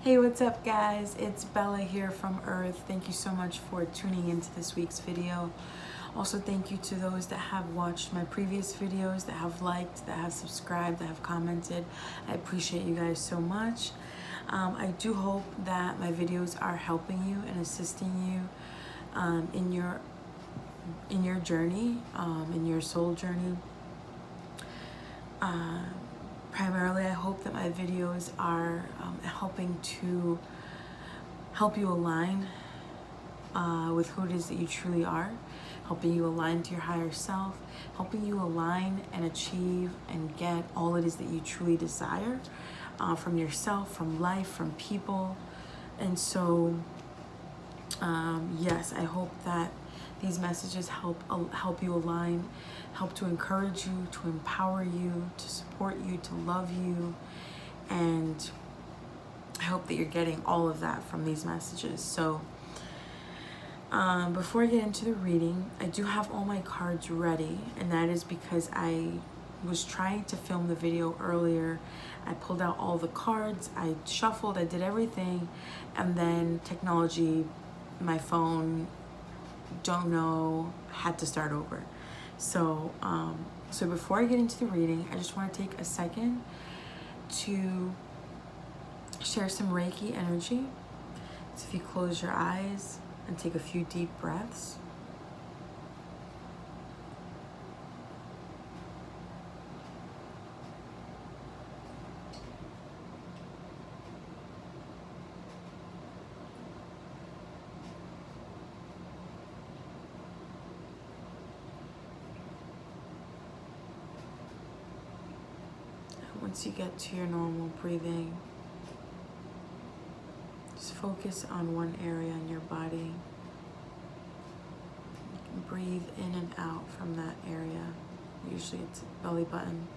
Hey, what's up guys? It's Bella here from Earth. Thank you so much for tuning into this week's video. Also, thank you to those that have watched my previous videos, that have liked, that have subscribed, that have commented. I appreciate you guys so much. I do hope that my videos are helping you and assisting you in your journey, in your soul journey. Primarily, I hope that my videos are helping to help you align with who it is that you truly are, helping you align to your higher self, helping you align and achieve and get all it is that you truly desire from yourself, from life, from people. And so, yes, I hope that these messages help you align, help to encourage you, to empower you, to support you, to love you. And I hope that you're getting all of that from these messages. So before I get into the reading, I do have all my cards ready, and that is because I was trying to film the video earlier. I pulled out all the cards, I shuffled, I did everything, and then technology, my phone, don't know, had to start over. So so before I get into the reading, I just want to take a second to share some Reiki energy. So if you close your eyes and take a few deep breaths. Once you get to your normal breathing, just focus on one area in your body. You can breathe in and out from that area. Usually it's belly button.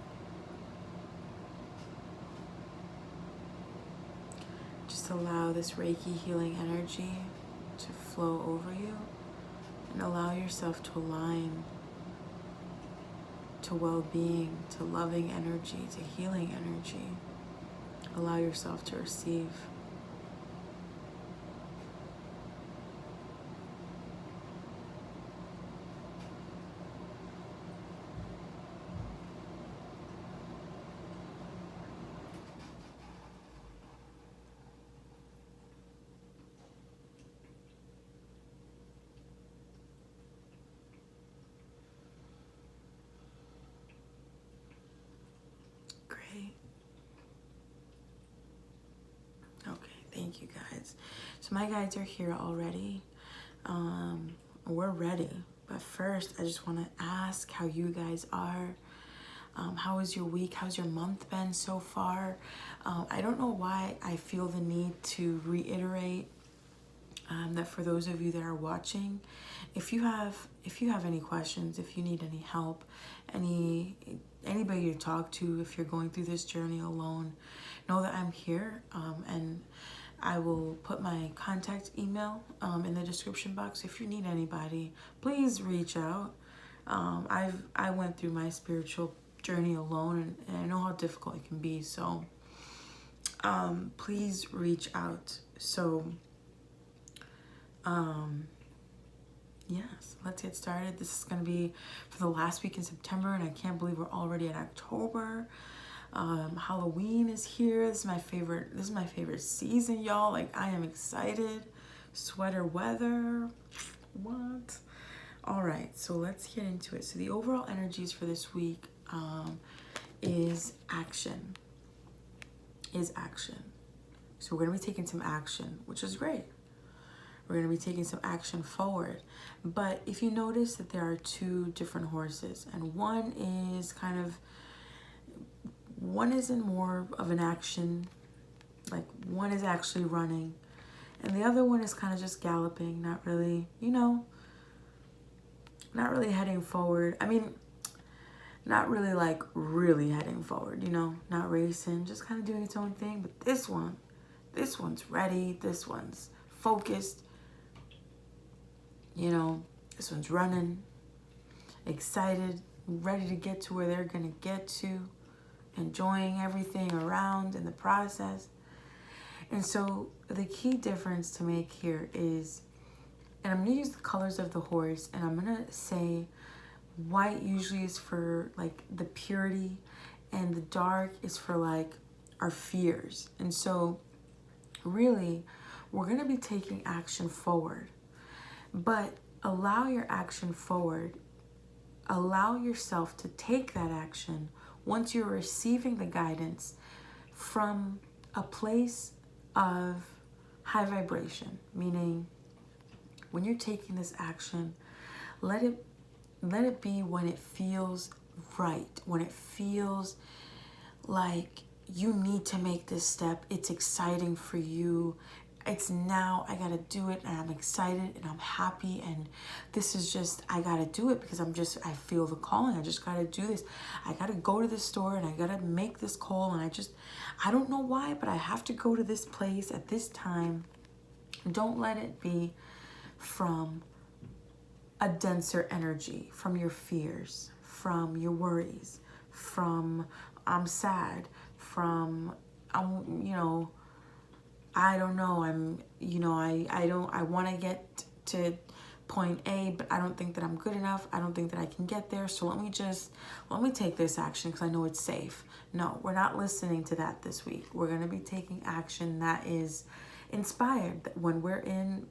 Just allow this Reiki healing energy to flow over you and allow yourself to align to well-being, to loving energy, to healing energy. Allow yourself to receive. Great. Okay, thank you guys. So my guides are here already. We're ready. But first, I just want to ask how you guys are. How was your week? How's your month been so far? I don't know why I feel the need to reiterate that for those of you that are watching, if you have any questions, if you need any help, anybody to talk to, if you're going through this journey alone, know that I'm here, and I will put my contact email in the description box. If you need anybody, please reach out. I went through my spiritual journey alone, and I know how difficult it can be. So please reach out. So yes, let's get started. This is going to be for the last week in September, and I can't believe we're already in October. Halloween is here. This is my favorite season, y'all. Like, I am excited. Sweater weather. What? All right, so let's get into it. So the overall energies for this week is action. So we're going to be taking some action, which is great. We're going to be taking some action forward. But if you notice that there are two different horses, and one is in more of an action, like one is actually running, and the other one is kind of just galloping, not really, not really heading forward. I mean, not really like really heading forward, not racing, just kind of doing its own thing. But this one's ready, this one's focused, this one's running, excited, ready to get to where they're gonna get to, enjoying everything around in the process. And so the key difference to make here is, and I'm going to use the colors of the horse, and I'm going to say white usually is for like the purity, and the dark is for like our fears. And so really, we're going to be taking action forward, but allow your action forward. Allow yourself to take that action once you're receiving the guidance from a place of high vibration, meaning when you're taking this action, let it be when it feels right, when it feels like you need to make this step. It's exciting for you. It's now, I gotta do it, and I'm excited and I'm happy, and this is just, I gotta do it because I feel the calling. I just gotta do this. I gotta go to the store and I gotta make this call, and I don't know why, but I have to go to this place at this time. Don't let it be from a denser energy, from your fears, from your worries, from I'm sad, from I don't know, I want to get to point A, but I don't think that I'm good enough. I don't think that I can get there. So let me take this action because I know it's safe. No, we're not listening to that this week. We're going to be taking action that is inspired when we're in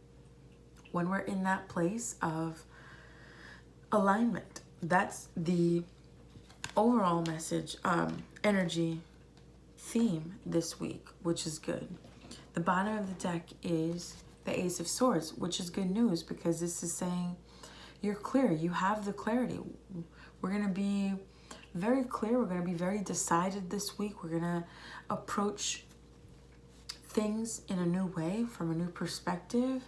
that place of alignment. That's the overall message, energy theme this week, which is good. The bottom of the deck is the Ace of Swords, which is good news because this is saying you're clear. You have the clarity. We're going to be very clear. We're going to be very decided this week. We're going to approach things in a new way, from a new perspective.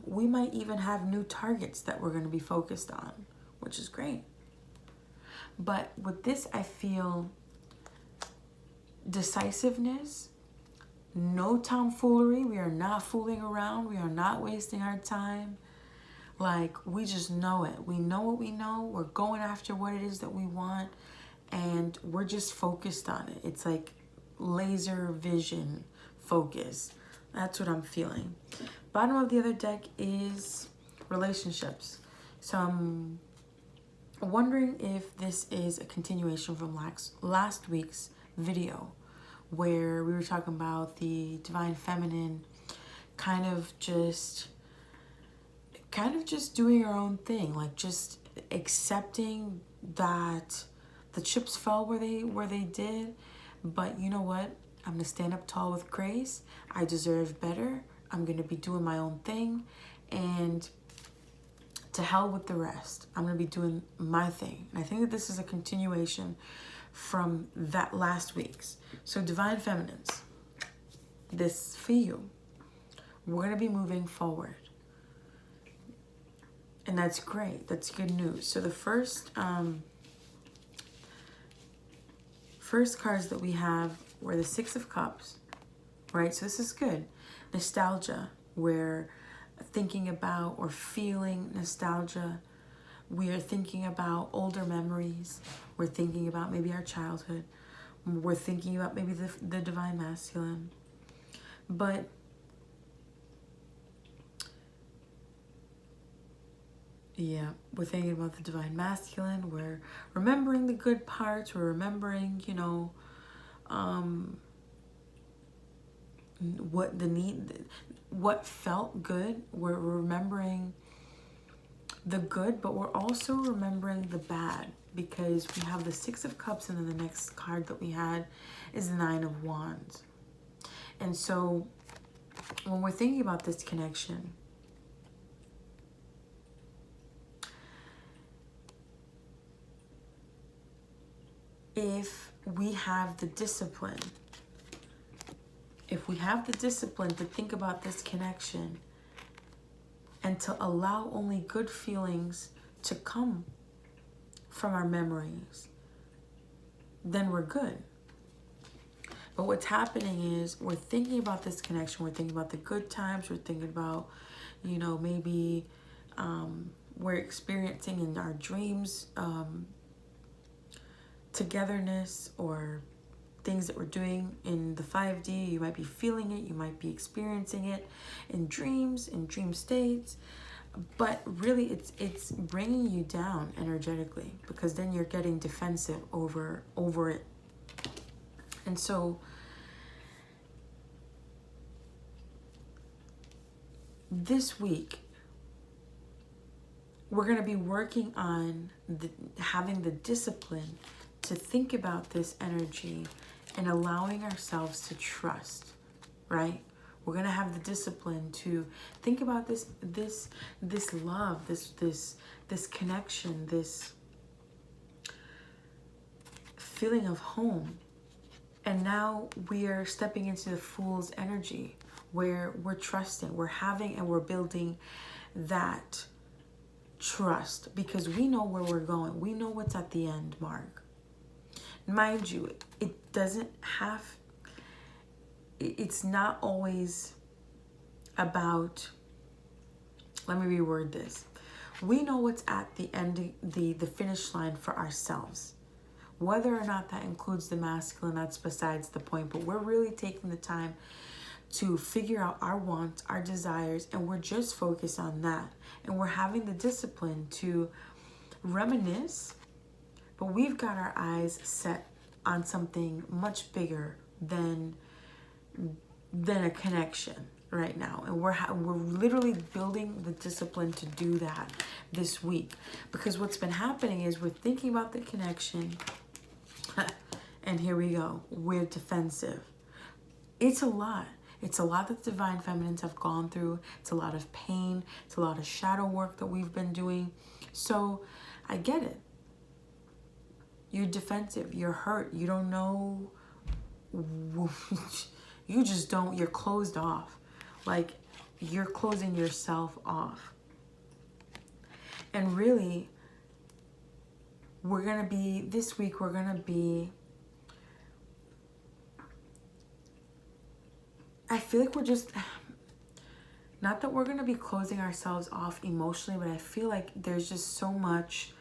We might even have new targets that we're going to be focused on, which is great. But with this, I feel decisiveness, no tomfoolery. We are not fooling around. We are not wasting our time. Like, we just know it. We know what we know. We're going after what it is that we want, and we're just focused on it. It's like laser vision focus. That's what I'm feeling. Bottom of the other deck is relationships. So I'm wondering if this is a continuation from last week's video, where we were talking about the divine feminine kind of just doing her own thing, like just accepting that the chips fell where they did, but you know what? I'm gonna stand up tall with grace. I deserve better. I'm gonna be doing my own thing, and to hell with the rest. I'm gonna be doing my thing. And I think that this is a continuation from that last week's. So divine feminines, this for you. We're gonna be moving forward, and that's great. That's good news. So the first cards that we have were the Six of Cups, right? So this is good. Nostalgia, we're thinking about or feeling nostalgia. We are thinking about older memories. We're thinking about maybe our childhood. We're thinking about maybe the divine masculine. But yeah, we're thinking about the divine masculine. We're remembering the good parts. We're remembering, what felt good. We're remembering the good, but we're also remembering the bad, because we have the Six of Cups, and then the next card that we had is the Nine of Wands. And so when we're thinking about this connection, if we have the discipline to think about this connection and to allow only good feelings to come from our memories, then we're good. But what's happening is we're thinking about this connection, we're thinking about the good times, we're thinking about, maybe we're experiencing in our dreams togetherness or things that we're doing in the 5D. You might be feeling it, you might be experiencing it in dreams, in dream states, but really it's bringing you down energetically, because then you're getting defensive over it. And so this week we're going to be working on having the discipline to think about this energy and allowing ourselves to trust, right? We're going to have the discipline to think about this love, this connection, this feeling of home. And now we are stepping into the Fool's energy, where we're trusting, we're having, and we're building that trust, because we know where we're going. We know what's at the end mark. Mind you, it doesn't have, it's not always about, let me reword this. We know what's at the end, the finish line for ourselves. Whether or not that includes the masculine, that's besides the point, but we're really taking the time to figure out our wants, our desires, and we're just focused on that. And we're having the discipline to reminisce, but we've got our eyes set on something much bigger than a connection right now. And we're literally building the discipline to do that this week, because what's been happening is we're thinking about the connection and here we go, we're defensive. It's a lot. It's a lot that divine feminines have gone through. It's a lot of pain. It's a lot of shadow work that we've been doing. So I get it. You're defensive. You're hurt. You don't know. You just don't. You're closed off. Like, you're closing yourself off. And really, this week, we're going to be, I feel like we're just, not that we're going to be closing ourselves off emotionally, but I feel like there's just so much,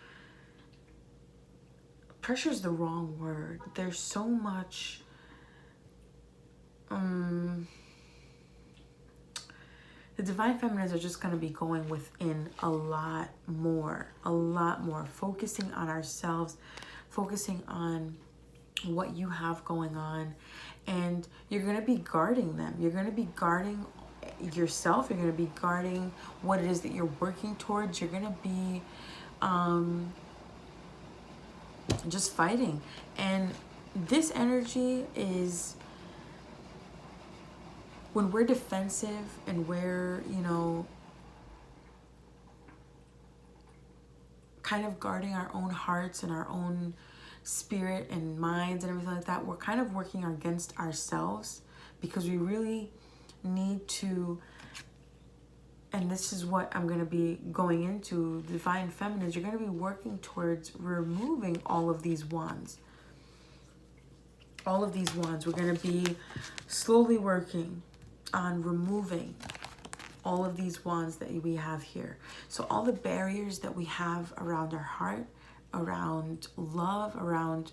pressure is the wrong word. There's so much, the divine feminines are just going to be going within a lot more, focusing on ourselves, focusing on what you have going on. And you're going to be guarding them. You're going to be guarding yourself. You're going to be guarding what it is that you're working towards. You're going to be just fighting. And this energy is, when we're defensive and we're, kind of guarding our own hearts and our own spirit and minds and everything like that, we're kind of working against ourselves, because we really need to, and this is what I'm going to be going into, divine feminines, you're going to be working towards removing all of these wands. All of these wands, we're going to be slowly working on removing all of these wands that we have here. So all the barriers that we have around our heart, around love, around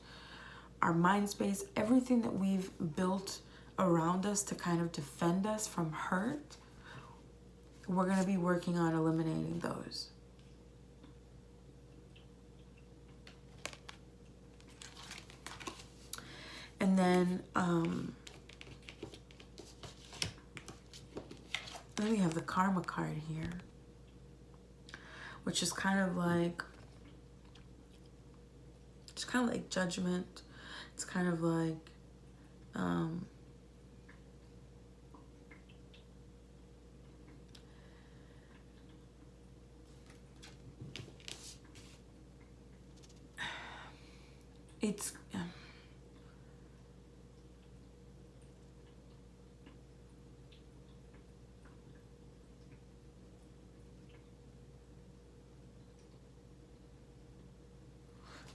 our mind space, everything that we've built around us to kind of defend us from hurt, we're going to be working on eliminating those. And then then we have the karma card here, which is kind of like, it's kind of like judgment. It's kind of like it's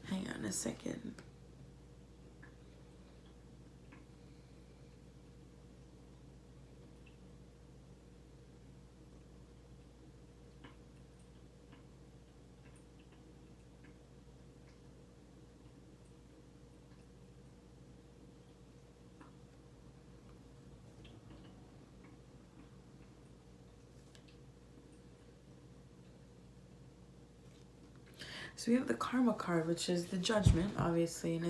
hang on a second. So we have the karma card, which is the judgment, obviously, and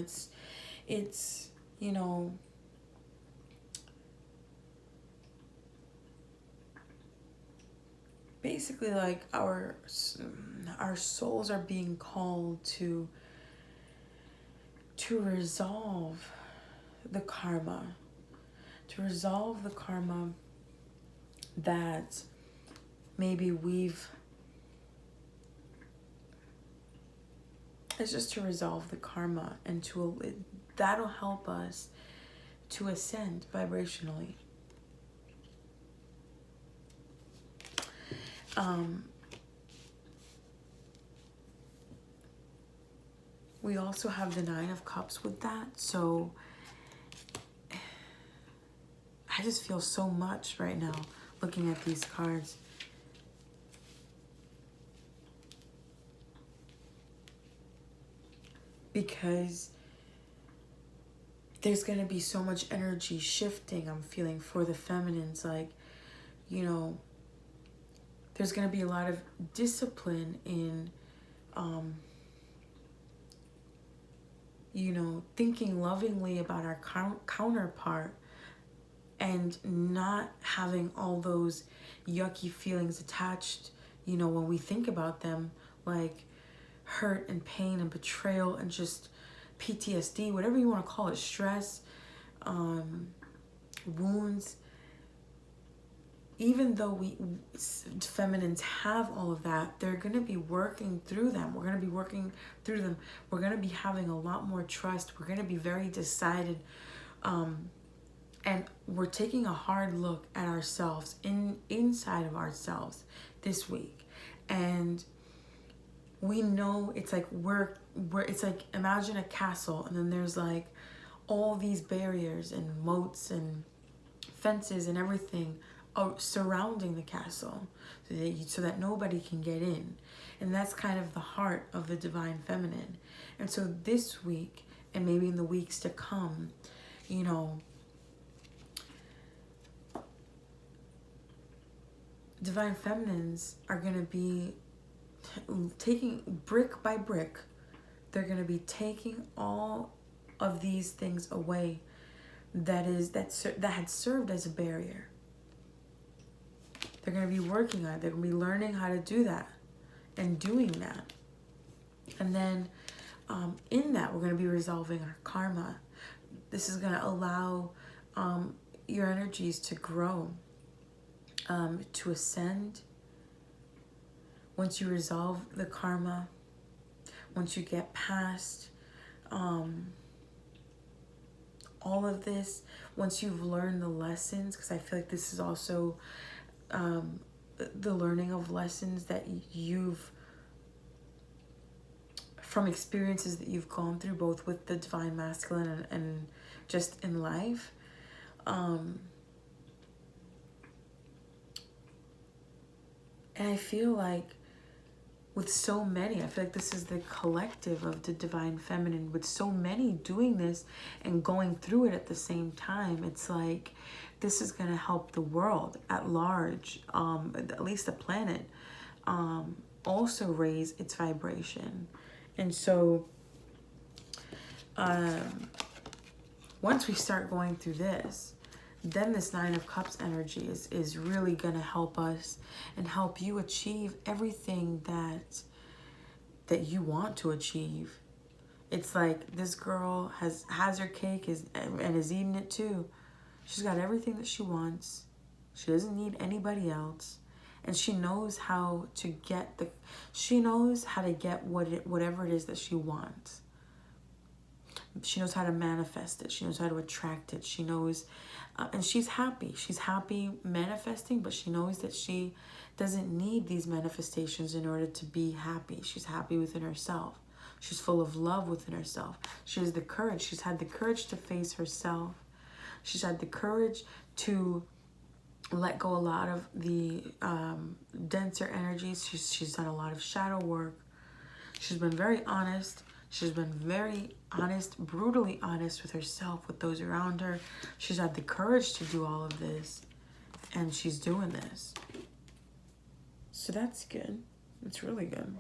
it's you know, basically like our souls are being called to resolve the karma, that maybe it's just to resolve the karma, and that'll help us to ascend vibrationally. We also have the Nine of Cups with that, so I just feel so much right now looking at these cards. Because there's going to be so much energy shifting, I'm feeling, for the feminines. Like, you know, there's going to be a lot of discipline in, you know, thinking lovingly about our counterpart and not having all those yucky feelings attached, you know, when we think about them, like hurt and pain and betrayal and just PTSD, whatever you want to call it, stress, wounds. Even though we feminines have all of that, they're going to be working through them. We're going to be working through them. We're going to be having a lot more trust. We're going to be very decided. And we're taking a hard look at ourselves, inside of ourselves this week. And we know it's like it's like, imagine a castle, and then there's like all these barriers and moats and fences and everything surrounding the castle, so that nobody can get in. And that's kind of the heart of the divine feminine. And so this week, and maybe in the weeks to come, you know, divine feminines are going to be taking brick by brick. They're going to be taking all of these things away that had served as a barrier. They're going to be working on it. They're going to be learning how to do that and doing that. And then in that, we're going to be resolving our karma. This is going to allow your energies to grow, to ascend. Once you resolve the karma, once you get past all of this, once you've learned the lessons, because I feel like this is also the learning of lessons that you've, from experiences that you've gone through, both with the divine masculine and just in life. And I feel like with so many, I feel like this is the collective of the divine feminine, with so many doing this and going through it at the same time. It's like, this is going to help the world at large, at least the planet, also raise its vibration. And so once we start going through this, then this Nine of Cups energy is really going to help us and help you achieve everything that you want to achieve. It's like this girl has her cake and is eating it too. She's got everything that she wants. She doesn't need anybody else. And she knows how to get whatever it is that she wants. She knows how to manifest it. She knows how to attract it. She knows, and she's happy. She's happy manifesting, but she knows that she doesn't need these manifestations in order to be happy. She's happy within herself. She's full of love within herself. She has the courage. She's had the courage to face herself. She's had the courage to let go a lot of the denser energies. She's done a lot of shadow work. She's been very honest. She's been very honest, brutally honest with herself, with those around her. She's had the courage to do all of this, and she's doing this. So that's good. It's really good.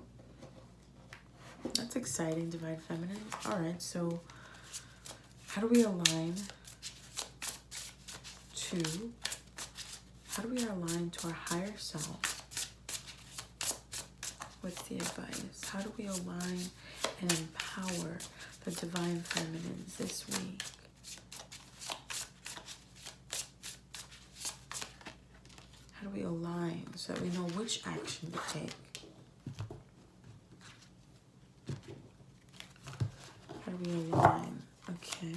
That's exciting, Divine Feminine. All right, so how do we align to our higher self? What's the advice? How do we align and empower the Divine Feminines this week? How do we align so that we know which action to take? How do we align? Okay.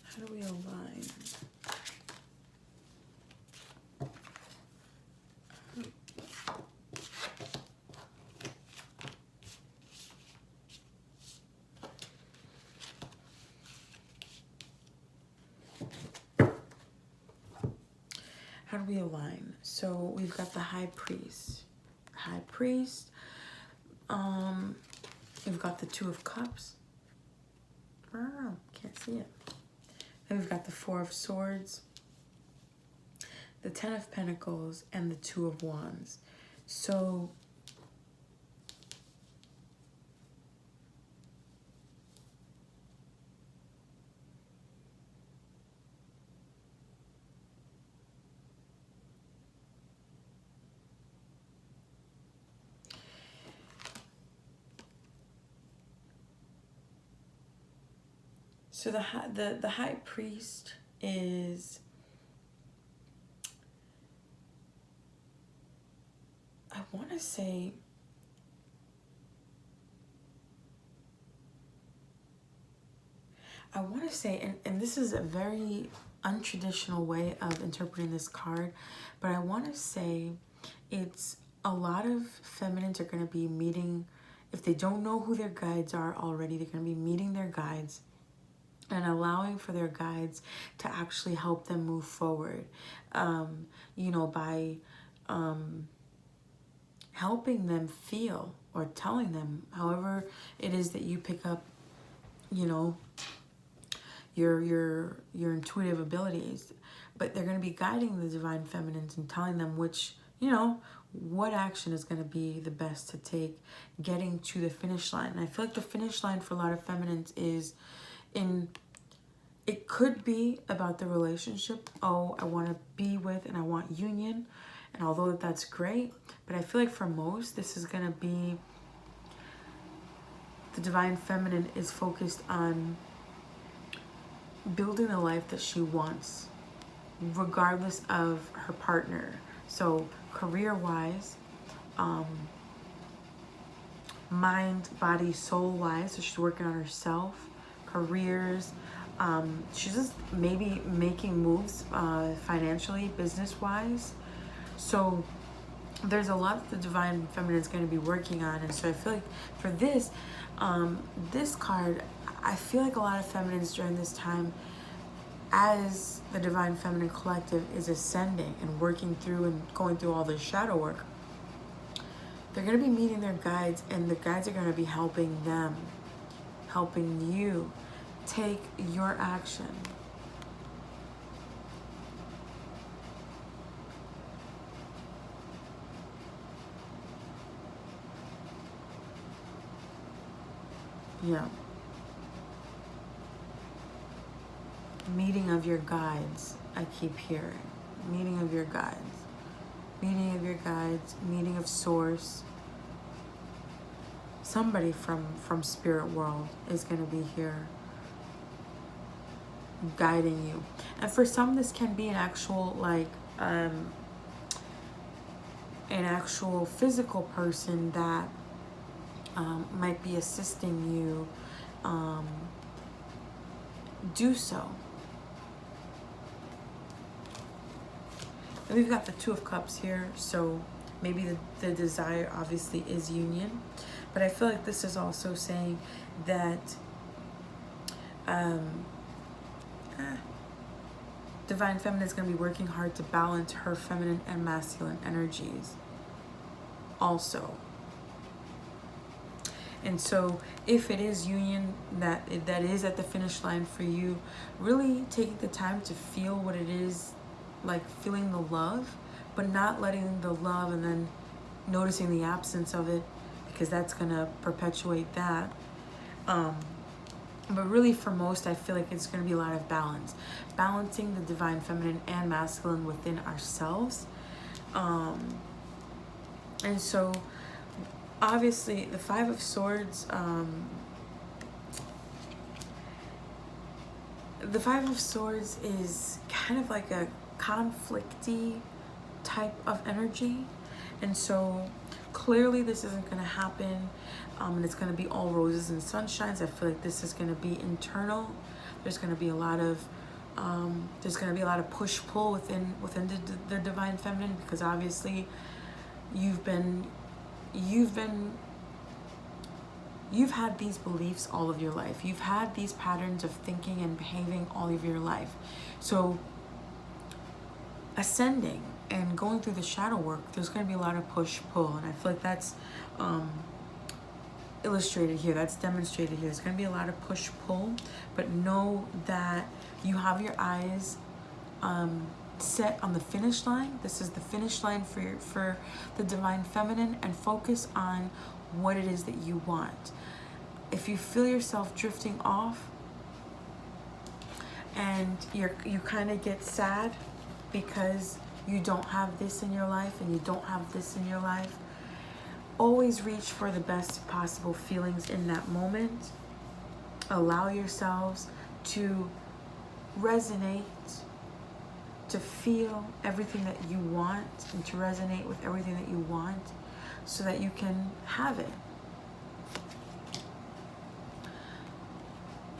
How do we align? How do we align? So we've got the High Priest. High Priest. We've got the Two of Cups. Can't see it. Then we've got the Four of Swords, the Ten of Pentacles, and the Two of Wands. So the High Priest is, I want to say, and this is a very untraditional way of interpreting this card, but I want to say it's a lot of feminines are going to be meeting, if they don't know who their guides are already, they're going to be meeting their guides and allowing for their guides to actually help them move forward, you know, by helping them feel or telling them, however it is that you pick up, you know, your intuitive abilities. But they're going to be guiding the Divine Feminines and telling them which, you know, what action is going to be the best to take getting to the finish line. And I feel like the finish line for a lot of feminines is it could be about the relationship. Oh, I want to be with and I want union. And although that's great, but I feel like for most, this is going to be, the Divine Feminine is focused on building the life that she wants, regardless of her partner. So career-wise, mind, body, soul-wise, so she's working on herself, careers, she's just maybe making moves financially, business-wise. So there's a lot that the Divine Feminine is going to be working on. And so I feel like for this, this card, I feel like a lot of feminines during this time, as the Divine Feminine Collective is ascending and working through and going through all this shadow work, they're going to be meeting their guides, and the guides are going to be helping them, helping you take your action. Yeah. Meeting of your guides, I keep hearing. Meeting of your guides. Meeting of your guides, meeting of source. Somebody from spirit world is going to be here guiding you. And for some, this can be an actual, like, an actual physical person that might be assisting you do so. And we've got the Two of Cups here, so maybe the desire obviously is union, but I feel like this is also saying that Divine Feminine is going to be working hard to balance her feminine and masculine energies also. And so if it is union that is at the finish line for you, really taking the time to feel what it is, like feeling the love, but not letting the love and then noticing the absence of it, because that's gonna perpetuate that. But really for most, I feel like it's gonna be a lot of balance. Balancing the divine feminine and masculine within ourselves. And so obviously the Five of Swords, the Five of Swords is kind of like a conflicty type of energy. And so clearly this isn't going to happen, and it's going to be all roses and sunshines. I feel like this is going to be internal. There's going to be a lot of push-pull within the divine feminine, because obviously you've had these beliefs all of your life. You've had these patterns of thinking and behaving all of your life. So ascending and going through the shadow work, there's going to be a lot of push-pull, and I feel like that's illustrated here, that's demonstrated here. There's going to be a lot of push-pull, but know that you have your eyes set on the finish line. This is the finish line for the divine feminine, and focus on what it is that you want. If you feel yourself drifting off and you kind of get sad because you don't have this in your life and you don't have this in your life, always reach for the best possible feelings in that moment. Allow yourselves to resonate, to feel everything that you want, and to resonate with everything that you want, so that you can have it.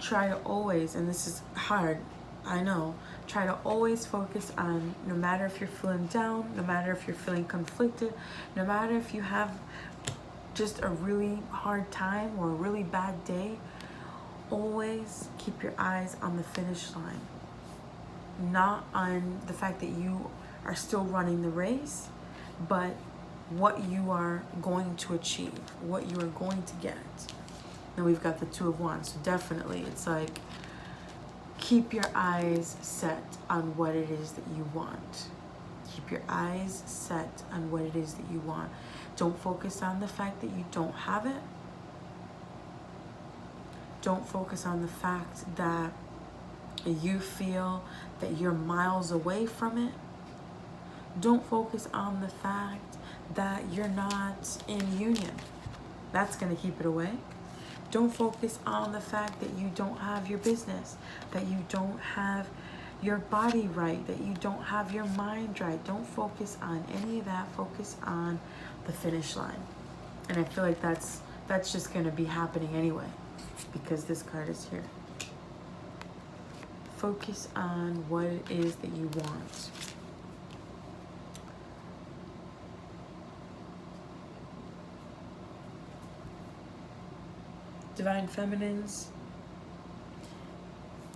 Try to always, and this is hard, I know, try to always focus on, no matter if you're feeling down, no matter if you're feeling conflicted, no matter if you have just a really hard time or a really bad day, always keep your eyes on the finish line. Not on the fact that you are still running the race, but what you are going to achieve, what you are going to get. Then we've got the Two of Wands. So definitely it's like, keep your eyes set on what it is that you want. Keep your eyes set on what it is that you want. Don't focus on the fact that you don't have it. Don't focus on the fact that you feel that you're miles away from it. Don't focus on the fact that you're not in union. That's going to keep it away. Don't focus on the fact that you don't have your business, that you don't have your body right, that you don't have your mind right. Don't focus on any of that. Focus on the finish line. And I feel like that's just going to be happening anyway, because this card is here. Focus on what it is that you want. Divine Feminines,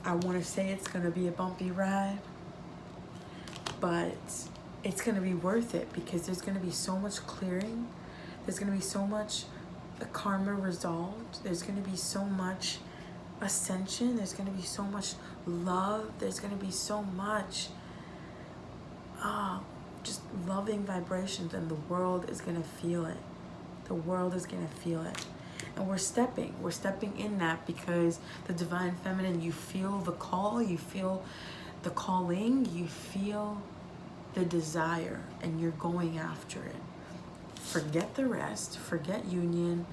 I want to say it's going to be a bumpy ride, but it's going to be worth it, because there's going to be so much clearing. There's going to be so much karma resolved. There's going to be so much ascension. There's going to be so much love. There's going to be so much just loving vibrations, and the world is going to feel it. The world is going to feel it. And we're stepping in that, because the divine feminine, you feel the call, you feel the calling, you feel the desire, and you're going after it. Forget the rest, forget union.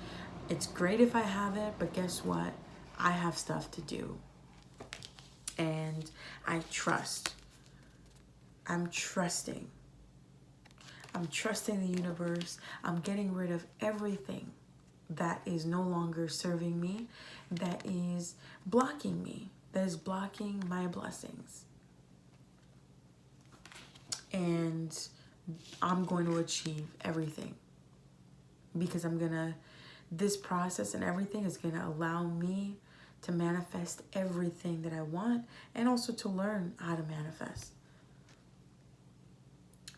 It's great if I have it, but guess what? I have stuff to do. And I trust. I'm trusting. I'm trusting the universe. I'm getting rid of everything that is no longer serving me, that is blocking me, that is blocking my blessings. And I'm going to achieve everything, because this process and everything is going to allow me to manifest everything that I want, and also to learn how to manifest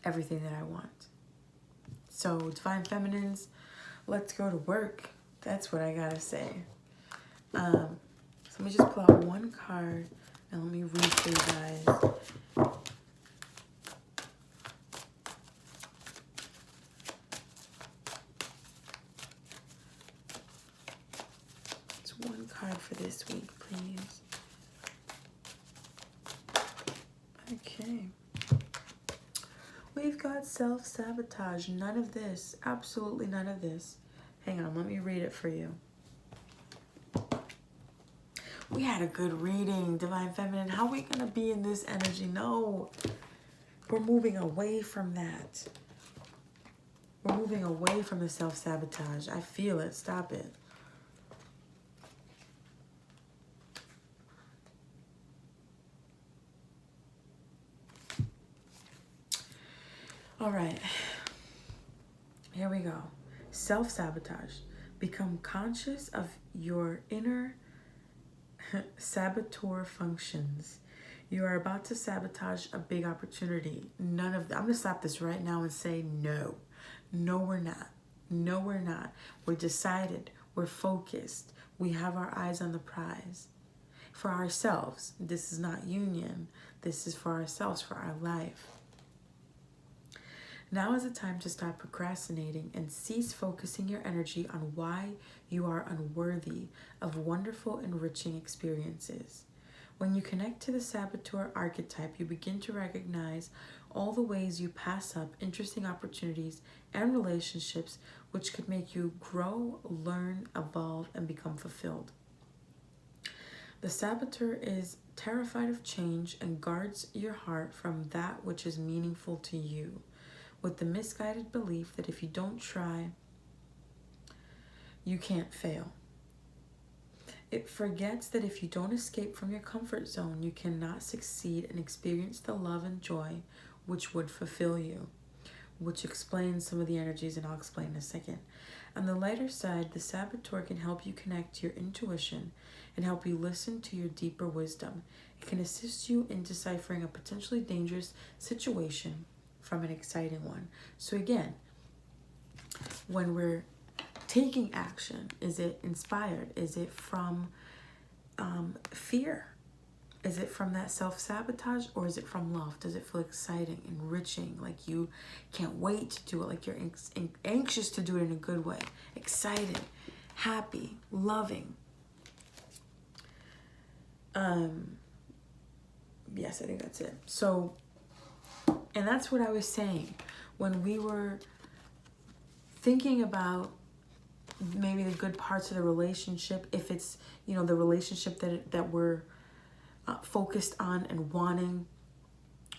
everything that I want. So, Divine Feminines, let's go to work. That's what I gotta say. So let me just pull out one card and let me read for you guys. It's one card for this week, please. Okay. We've got self-sabotage. None of this. Absolutely none of this. Hang on, let me read it for you. We had a good reading, Divine Feminine. How are we going to be in this energy? No. We're moving away from that. We're moving away from the self-sabotage. I feel it. Stop it. All right. Here we go. Self-sabotage. Become conscious of your inner saboteur functions. You are about to sabotage a big opportunity. None of I'm going to stop this right now and say no. No, we're not. No, we're not. We're decided. We're focused. We have our eyes on the prize. For ourselves. This is not union. This is for ourselves, for our life. Now is the time to stop procrastinating and cease focusing your energy on why you are unworthy of wonderful, enriching experiences. When you connect to the saboteur archetype, you begin to recognize all the ways you pass up interesting opportunities and relationships which could make you grow, learn, evolve, and become fulfilled. The saboteur is terrified of change and guards your heart from that which is meaningful to you, with the misguided belief that if you don't try, you can't fail. It forgets that if you don't escape from your comfort zone, you cannot succeed and experience the love and joy which would fulfill you, which explains some of the energies, and I'll explain in a second. On the lighter side, the saboteur can help you connect to your intuition and help you listen to your deeper wisdom. It can assist you in deciphering a potentially dangerous situation from an exciting one. So again, when we're taking action, is it inspired? Is it from fear? Is it from that self-sabotage, or is it from love? Does it feel exciting, enriching, like you can't wait to do it, like you're anxious to do it in a good way, excited, happy, loving? Yes, I think that's it. So, and that's what I was saying when we were thinking about maybe the good parts of the relationship, if it's, you know, the relationship that we're focused on and wanting,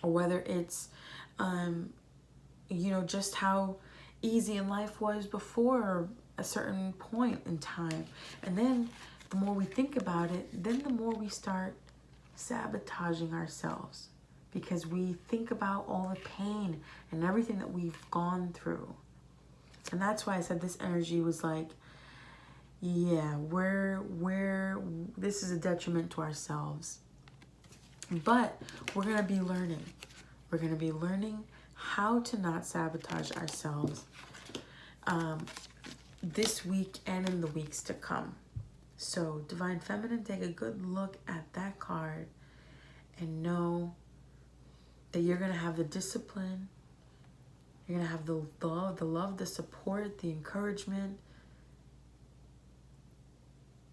or whether it's, you know, just how easy in life was before a certain point in time. And then the more we think about it, then the more we start sabotaging ourselves, because we think about all the pain and everything that we've gone through. And that's why I said this energy was like, yeah, this is a detriment to ourselves. But we're going to be learning. We're going to be learning how to not sabotage ourselves this week and in the weeks to come. So, Divine Feminine, take a good look at that card and know that you're going to have the discipline, you're going to have the love, the support, the encouragement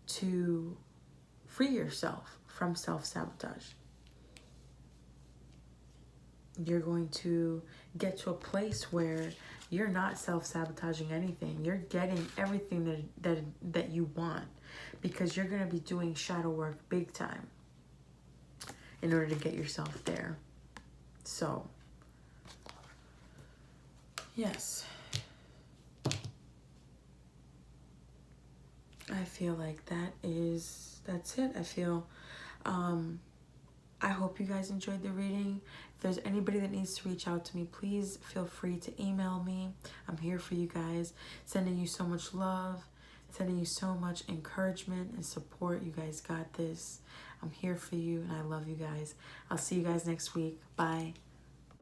to free yourself from self-sabotage. You're going to get to a place where you're not self-sabotaging anything. You're getting everything that you want, because you're going to be doing shadow work big time in order to get yourself there. So, yes. I feel like that's it. I feel, I hope you guys enjoyed the reading. If there's anybody that needs to reach out to me, please feel free to email me. I'm here for you guys. Sending you so much love, sending you so much encouragement and support. You guys got this. I'm here for you and I love you guys. I'll see you guys next week. Bye.